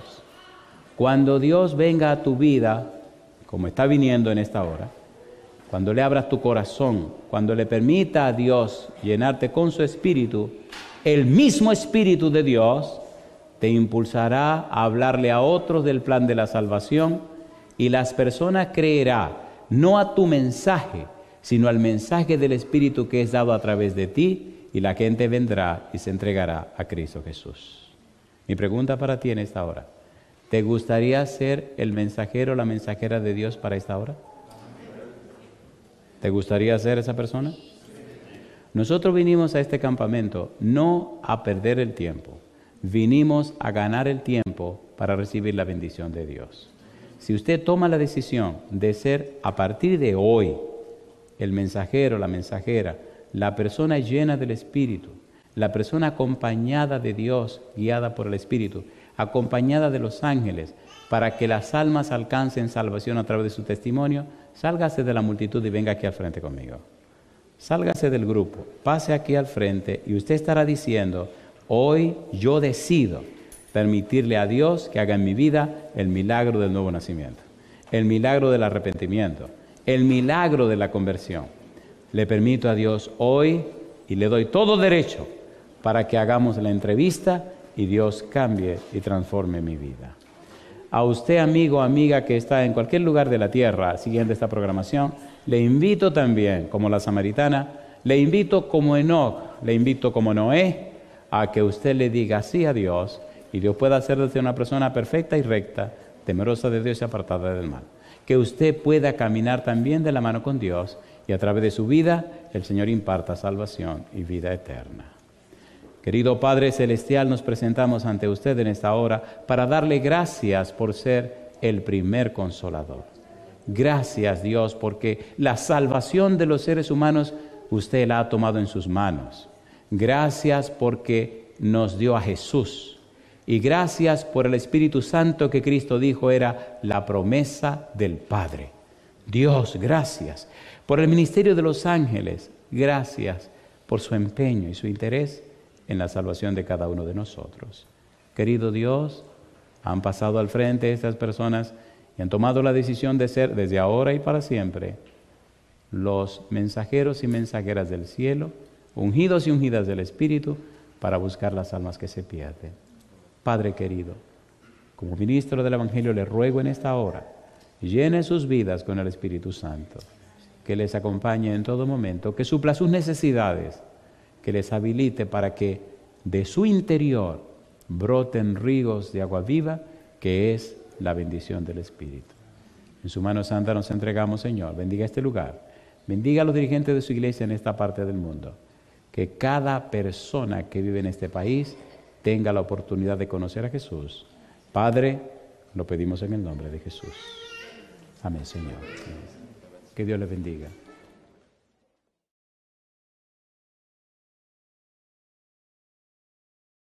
cuando Dios venga a tu vida, como está viniendo en esta hora, cuando le abras tu corazón, cuando le permita a Dios llenarte con su Espíritu, el mismo Espíritu de Dios te impulsará a hablarle a otros del plan de la salvación, y las personas creerán no a tu mensaje, sino al mensaje del Espíritu que es dado a través de ti, y la gente vendrá y se entregará a Cristo Jesús. Mi pregunta para ti en esta hora: ¿te gustaría ser el mensajero o la mensajera de Dios para esta hora? ¿Te gustaría ser esa persona? Nosotros vinimos a este campamento no a perder el tiempo, vinimos a ganar el tiempo para recibir la bendición de Dios. Si usted toma la decisión de ser a partir de hoy el mensajero, la mensajera, la persona llena del Espíritu, la persona acompañada de Dios, guiada por el Espíritu, acompañada de los ángeles, para que las almas alcancen salvación a través de su testimonio, sálgase de la multitud y venga aquí al frente conmigo. Sálgase del grupo, pase aquí al frente y usted estará diciendo: hoy yo decido permitirle a Dios que haga en mi vida el milagro del nuevo nacimiento, el milagro del arrepentimiento, el milagro de la conversión. Le permito a Dios hoy y le doy todo derecho para que hagamos la entrevista y Dios cambie y transforme mi vida. A usted, amigo o amiga que está en cualquier lugar de la tierra siguiendo esta programación, le invito también, como la samaritana, le invito como Enoc, le invito como Noé, a que usted le diga sí a Dios y Dios pueda hacer de usted una persona perfecta y recta, temerosa de Dios y apartada del mal. Que usted pueda caminar también de la mano con Dios y a través de su vida el Señor imparta salvación y vida eterna. Querido Padre Celestial, nos presentamos ante usted en esta hora para darle gracias por ser el primer consolador. Gracias, Dios, porque la salvación de los seres humanos usted la ha tomado en sus manos. Gracias porque nos dio a Jesús. Y gracias por el Espíritu Santo que Cristo dijo era la promesa del Padre. Dios, gracias por el ministerio de los ángeles. Gracias por su empeño y su interés en la salvación de cada uno de nosotros. Querido Dios, han pasado al frente estas personas y han tomado la decisión de ser, desde ahora y para siempre, los mensajeros y mensajeras del cielo, ungidos y ungidas del Espíritu, para buscar las almas que se pierden. Padre querido, como ministro del Evangelio le ruego en esta hora, llene sus vidas con el Espíritu Santo, que les acompañe en todo momento, que supla sus necesidades, que les habilite para que de su interior broten ríos de agua viva, que es la bendición del Espíritu. En su mano santa nos entregamos, Señor. Bendiga este lugar. Bendiga a los dirigentes de su iglesia en esta parte del mundo. Que cada persona que vive en este país tenga la oportunidad de conocer a Jesús. Padre, lo pedimos en el nombre de Jesús. Amén, Señor. Que Dios les bendiga.